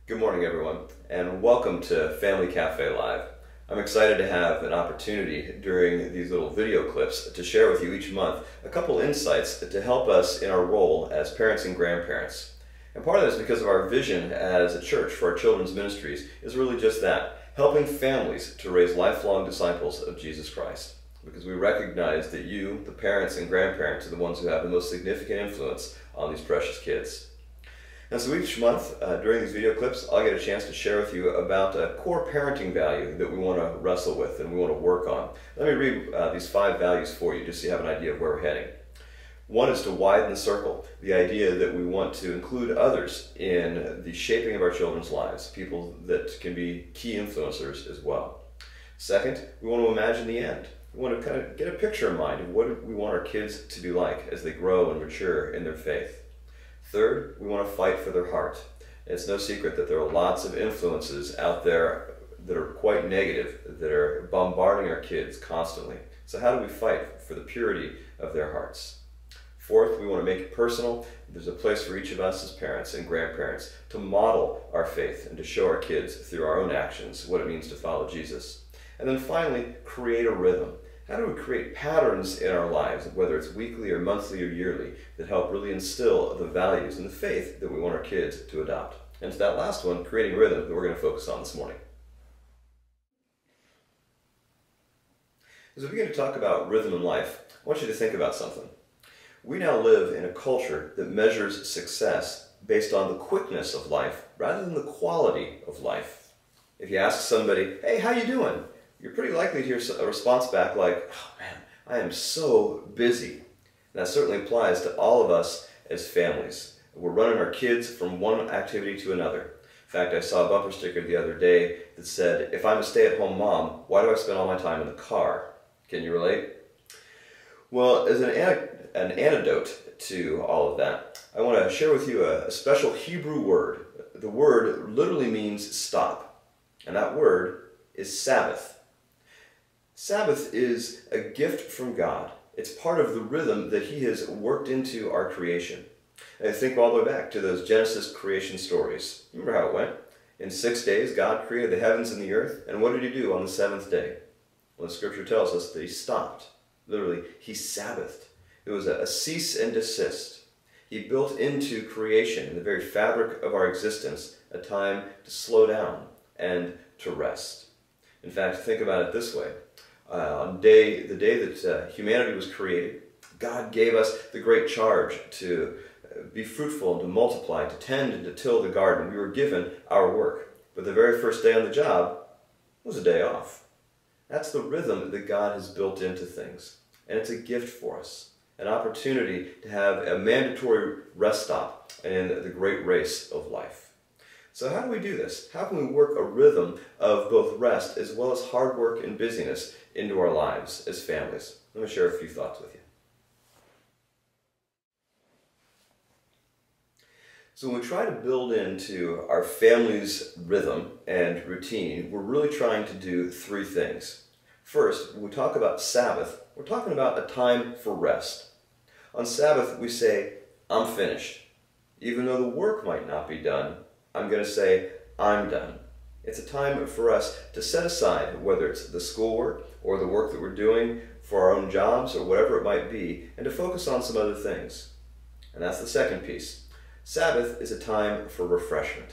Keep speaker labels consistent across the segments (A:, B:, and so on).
A: Good morning, everyone, and welcome to Family Cafe Live. I'm excited to have an opportunity during these little video clips to share with you each month a couple insights to help us in our role as parents and grandparents. And part of this is because of our vision as a church for our children's ministries is really just that, helping families to raise lifelong disciples of Jesus Christ. Because we recognize that you, the parents and grandparents, are the ones who have the most significant influence on these precious kids. And so each month during these video clips, I'll get a chance to share with you about a core parenting value that we want to wrestle with and we want to work on. Let me read these 5 values for you just so you have an idea of where we're heading. One is to widen the circle, the idea that we want to include others in the shaping of our children's lives, people that can be key influencers as well. Second, we want to imagine the end. We want to kind of get a picture in mind of what we want our kids to be like as they grow and mature in their faith. Third, we want to fight for their heart. It's no secret that there are lots of influences out there that are quite negative, that are bombarding our kids constantly. So how do we fight for the purity of their hearts? Fourth, we want to make it personal. There's a place for each of us as parents and grandparents to model our faith and to show our kids through our own actions what it means to follow Jesus. And then finally, create a rhythm. How do we create patterns in our lives, whether it's weekly or monthly or yearly, that help really instill the values and the faith that we want our kids to adopt? And it's that last one, creating rhythm, that we're going to focus on this morning. As we begin to talk about rhythm in life, I want you to think about something. We now live in a culture that measures success based on the quickness of life rather than the quality of life. If you ask somebody, hey, how you doing? You're pretty likely to hear a response back like, oh man, I am so busy. And that certainly applies to all of us as families. We're running our kids from one activity to another. In fact, I saw a bumper sticker the other day that said, if I'm a stay-at-home mom, why do I spend all my time in the car? Can you relate? Well, as an antidote to all of that, I want to share with you a special Hebrew word. The word literally means stop, and that word is Sabbath. Sabbath is a gift from God. It's part of the rhythm that He has worked into our creation. And think all the way back to those Genesis creation stories. Remember how it went? In 6 days, God created the heavens and the earth, and what did He do on the 7th day? Well, the Scripture tells us that He stopped. Literally, He Sabbathed. It was a cease and desist. He built into creation, in the very fabric of our existence, a time to slow down and to rest. In fact, think about it this way. On the day that humanity was created, God gave us the great charge to be fruitful and to multiply, to tend and to till the garden. We were given our work. But the very first day on the job was a day off. That's the rhythm that God has built into things. And it's a gift for us. An opportunity to have a mandatory rest stop in the great race of life. So how do we do this? How can we work a rhythm of both rest as well as hard work and busyness into our lives as families? Let me share a few thoughts with you. So when we try to build into our family's rhythm and routine, we're really trying to do 3 things. First, when we talk about Sabbath, we're talking about a time for rest. On Sabbath, we say, I'm finished. Even though the work might not be done, I'm going to say, I'm done. It's a time for us to set aside, whether it's the schoolwork or the work that we're doing for our own jobs or whatever it might be, and to focus on some other things. And that's the second piece. Sabbath is a time for refreshment.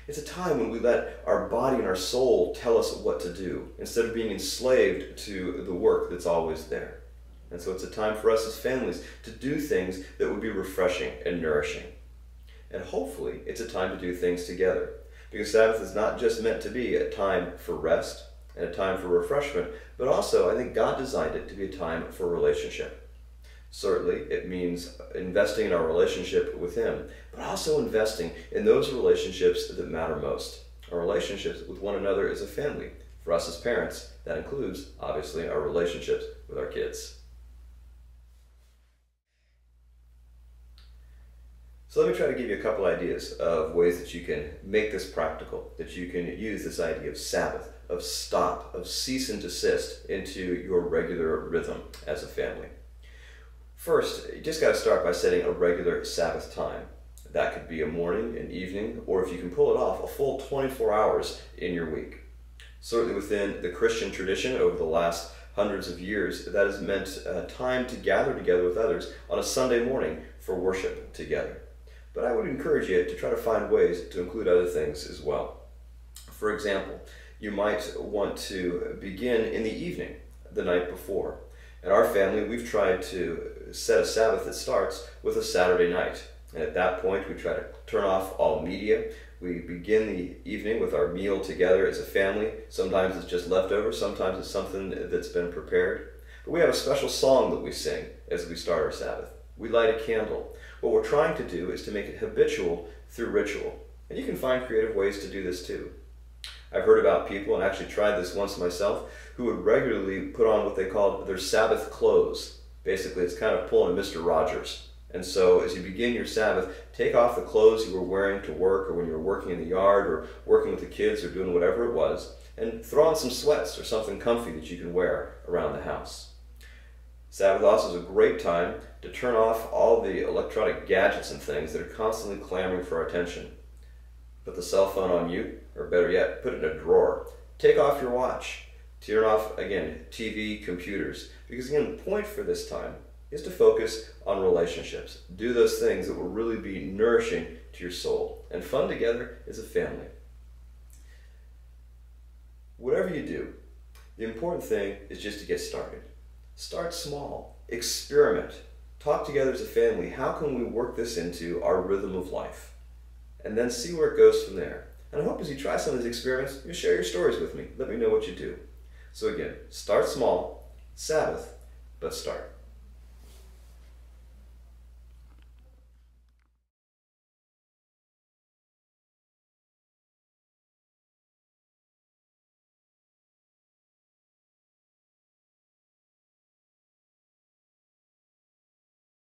A: It's a time when we let our body and our soul tell us what to do, instead of being enslaved to the work that's always there. And so it's a time for us as families to do things that would be refreshing and nourishing. And hopefully, it's a time to do things together. Because Sabbath is not just meant to be a time for rest and a time for refreshment, but also I think God designed it to be a time for relationship. Certainly, it means investing in our relationship with Him, but also investing in those relationships that matter most. Our relationships with one another as a family. For us as parents, that includes, obviously, our relationships with our kids. So let me try to give you a couple ideas of ways that you can make this practical, that you can use this idea of Sabbath, of stop, of cease and desist into your regular rhythm as a family. First, you just got to start by setting a regular Sabbath time. That could be a morning, an evening, or if you can pull it off, a full 24 hours in your week. Certainly within the Christian tradition over the last hundreds of years, that has meant time to gather together with others on a Sunday morning for worship together. But I would encourage you to try to find ways to include other things as well. For example, you might want to begin in the evening, the night before. In our family, we've tried to set a Sabbath that starts with a Saturday night. And at that point, we try to turn off all media. We begin the evening with our meal together as a family. Sometimes it's just leftovers, sometimes it's something that's been prepared. But we have a special song that we sing as we start our Sabbath. We light a candle. What we're trying to do is to make it habitual through ritual. And you can find creative ways to do this too. I've heard about people, and actually tried this once myself, who would regularly put on what they called their Sabbath clothes. Basically, it's kind of pulling a Mr. Rogers. And so as you begin your Sabbath, take off the clothes you were wearing to work or when you were working in the yard or working with the kids or doing whatever it was, and throw on some sweats or something comfy that you can wear around the house. Sabbath also is a great time to turn off all the electronic gadgets and things that are constantly clamoring for our attention. Put the cell phone on mute, or better yet, put it in a drawer. Take off your watch. Turn off, again, TV, computers. Because again, the point for this time is to focus on relationships. Do those things that will really be nourishing to your soul and fun together as a family. Whatever you do, the important thing is just to get started. Start small. Experiment. Talk together as a family. How can we work this into our rhythm of life? And then see where it goes from there. And I hope as you try some of these experiments, you share your stories with me. Let me know what you do. So again, start small, Sabbath, but start.